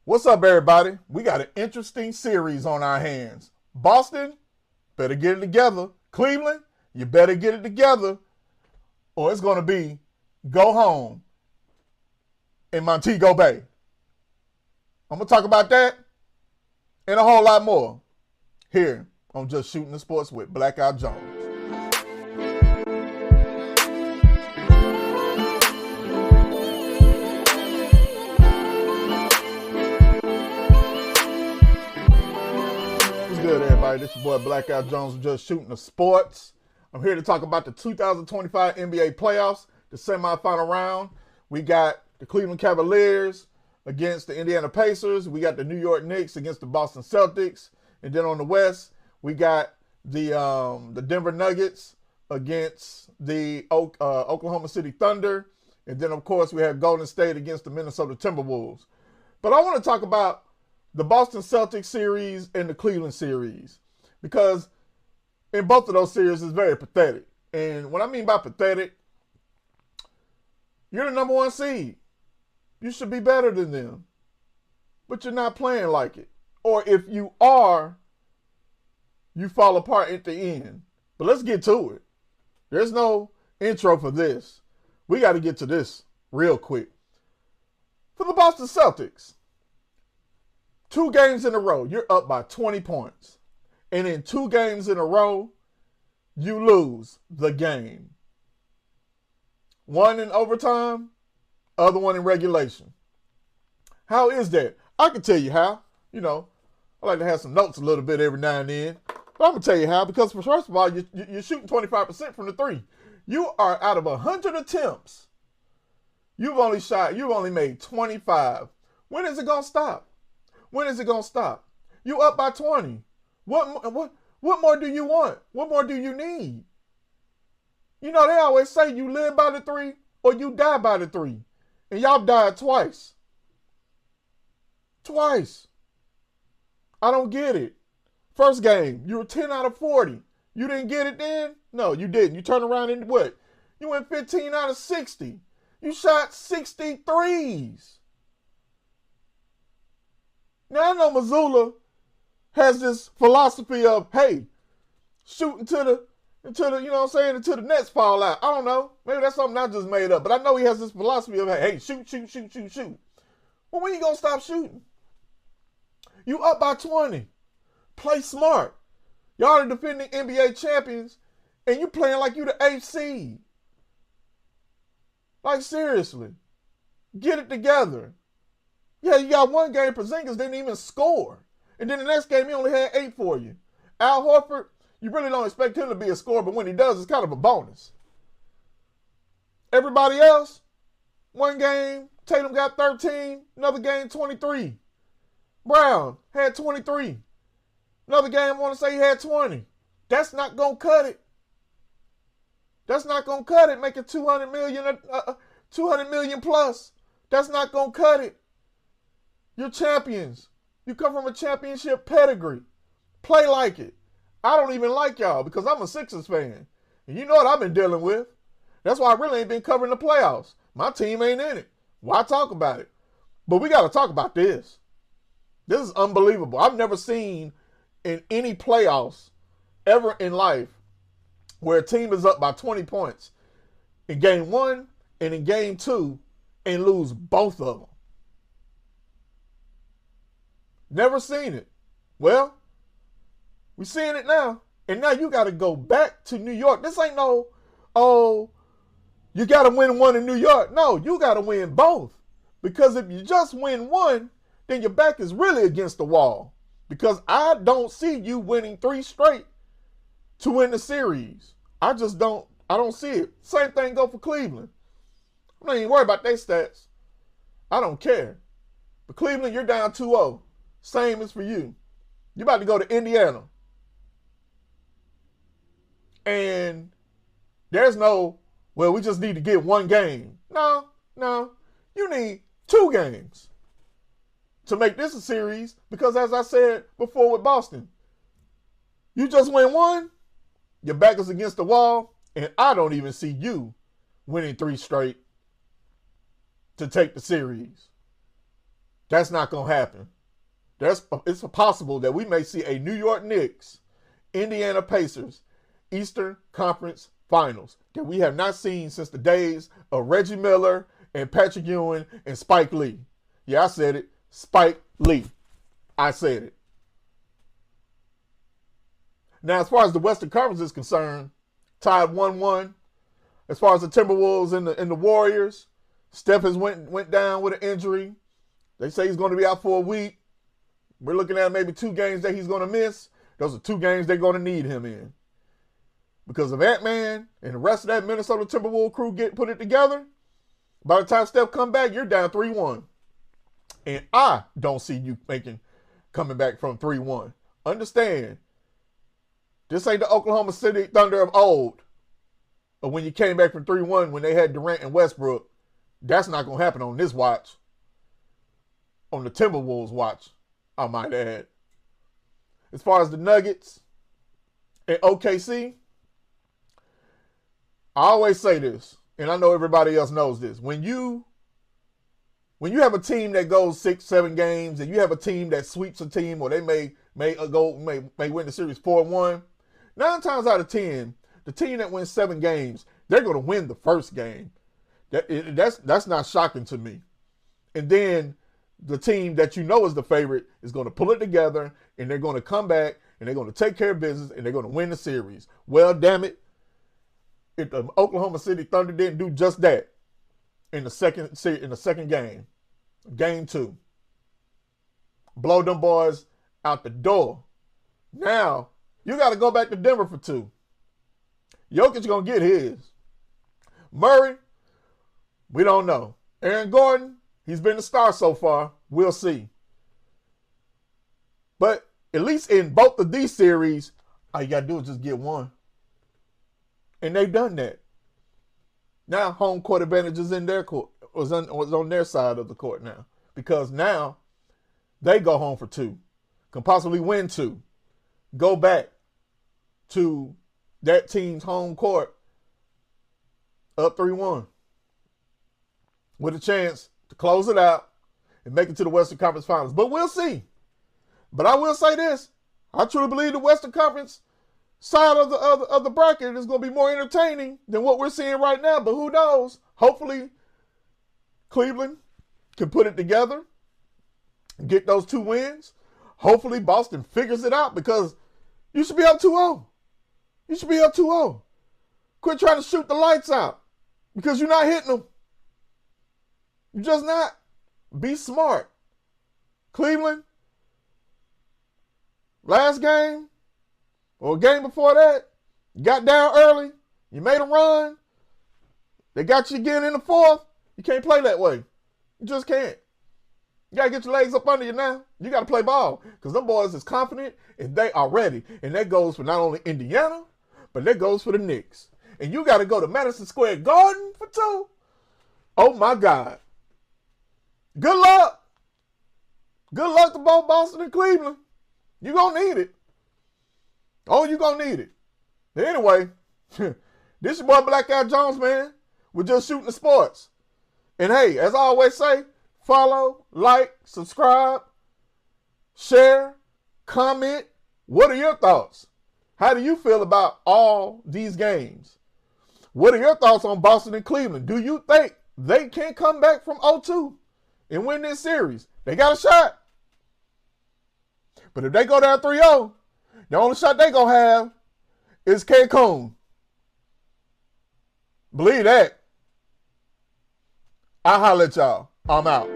What's up, everybody? We got an interesting series on our hands. Boston, better get it together. Cleveland, you better get it together, or it's going to be go home in Montego Bay. I'm going to talk about that and a whole lot more here on Just Shooting the Sports with Blackout Jones. Good, everybody. This is your boy Blackout Jones from Just Shooting the Sports. I'm here to talk about the 2025 NBA playoffs, the semifinal round. We got the Cleveland Cavaliers against the Indiana Pacers. We got the New York Knicks against the Boston Celtics. And then on the West, we got the Denver Nuggets against the Oklahoma City Thunder. And then, of course, we have Golden State against the Minnesota Timberwolves. But I want to talk about the Boston Celtics series and the Cleveland series, because in both of those series it's very pathetic. And what I mean by pathetic, you're the number one seed. You should be better than them, but you're not playing like it. Or if you are, you fall apart at the end. But let's get to it. There's no intro for this. We got to get to this real quick. For the Boston Celtics, 2 games in a row, you're up by 20 points. And in 2 games in a row, you lose the game. One in overtime, other one in regulation. How is that? I can tell you how. You know, I like to have some notes a little bit every now and then. But I'm going to tell you how, because first of all, you're shooting 25% from the 3. You are out of 100 attempts. You've only made 25. When is it going to stop? When is it going to stop? You up by 20. What more do you want? What more do you need? You know, they always say you live by the 3 or you die by the 3. And y'all died twice. Twice. I don't get it. First game, you were 10 out of 40. You didn't get it then? No, you didn't. You turned around and what? You went 15 out of 60. You shot 63s. Now I know Missoula has this philosophy of, hey, shoot until the you know what I'm saying, until the nets fall out. I don't know. Maybe that's something I just made up. But I know he has this philosophy of, hey, shoot. Well, when you gonna stop shooting? You up by 20. Play smart. Y'all are defending NBA champions, and you playing like you the 8th seed. Like, seriously. Get it together. Yeah, you got one game, Porzingis didn't even score. And then the next game, he only had 8 for you. Al Horford, you really don't expect him to be a scorer, but when he does, it's kind of a bonus. Everybody else, one game, Tatum got 13, another game, 23. Brown had 23. Another game, I want to say he had 20. That's not going to cut it. That's not going to cut it, making 200 million plus. That's not going to cut it. You're champions. You come from a championship pedigree. Play like it. I don't even like y'all because I'm a Sixers fan. And you know what I've been dealing with. That's why I really ain't been covering the playoffs. My team ain't in it. Why talk about it? But we got to talk about this. This is unbelievable. I've never seen in any playoffs ever in life where a team is up by 20 points in game 1 and in game 2 and lose both of them. Never seen it. Well, we're seeing it now. And now you got to go back to New York. This ain't no, oh, you got to win one in New York. No, you got to win both. Because if you just win one, then your back is really against the wall. Because I don't see you winning 3 straight to win the series. I don't see it. Same thing go for Cleveland. I'm not even worried about their stats. I don't care. But Cleveland, you're down 2-0. Same as for you. You're about to go to Indiana. And there's no, well, we just need to get 1 game. No. You need 2 games to make this a series because, as I said before with Boston, you just win 1, your back is against the wall, and I don't even see you winning 3 straight to take the series. That's not going to happen. It's possible that we may see a New York Knicks, Indiana Pacers, Eastern Conference Finals that we have not seen since the days of Reggie Miller and Patrick Ewing and Spike Lee. Yeah, I said it. Spike Lee. I said it. Now, as far as the Western Conference is concerned, tied 1-1. As far as the Timberwolves and the Warriors, Steph has went down with an injury. They say he's going to be out for a week. We're looking at maybe 2 games that he's going to miss. Those are 2 games they're going to need him in. Because if Ant-Man and the rest of that Minnesota Timberwolves crew put it together, by the time Steph come back, you're down 3-1. And I don't see you coming back from 3-1. Understand, this ain't the Oklahoma City Thunder of old. But when you came back from 3-1 when they had Durant and Westbrook, that's not going to happen on this watch. On the Timberwolves watch, I might add. As far as the Nuggets and OKC, I always say this, and I know everybody else knows this. When you have a team that goes 6-7 games, and you have a team that sweeps a team, or they may win the series 4-1, 9 times out of 10, the team that wins 7 games, they're going to win the first game. That's not shocking to me. And then the team that you know is the favorite is going to pull it together, and they're going to come back, and they're going to take care of business, and they're going to win the series. Well, damn it, if the Oklahoma City Thunder didn't do just that in the second game, game 2, blow them boys out the door. Now you got to go back to Denver for 2. Jokic gonna get his. Murray, we don't know. Aaron Gordon, he's been the star so far. We'll see. But at least in both of these series, all you gotta do is just get 1. And they've done that. Now home court advantage is in their court, was on their side of the court now. Because now they go home for 2. Can possibly win 2. Go back to that team's home court up 3-1. With a chance to close it out and make it to the Western Conference Finals. But we'll see. But I will say this. I truly believe the Western Conference side of the bracket is going to be more entertaining than what we're seeing right now. But who knows? Hopefully, Cleveland can put it together and get those 2 wins. Hopefully, Boston figures it out because you should be up 2-0. You should be up 2-0. Quit trying to shoot the lights out because you're not hitting them. You're just not. Be smart. Cleveland, last game, or a game before that, you got down early. You made a run. They got you again in the 4th. You can't play that way. You just can't. You got to get your legs up under you now. You got to play ball because them boys is confident and they are ready. And that goes for not only Indiana, but that goes for the Knicks. And you got to go to Madison Square Garden for 2. Oh, my God. Good luck. Good luck to both Boston and Cleveland. You're going to need it. Oh, you're going to need it. Anyway, this your boy Black Guy Jones, man. We're just shooting the sports. And hey, as I always say, follow, like, subscribe, share, comment. What are your thoughts? How do you feel about all these games? What are your thoughts on Boston and Cleveland? Do you think they can come back from 0-2 and win this series? They got a shot. But if they go down 3-0, the only shot they going to have is Cancun. Believe that. I'll holler at y'all. I'm out.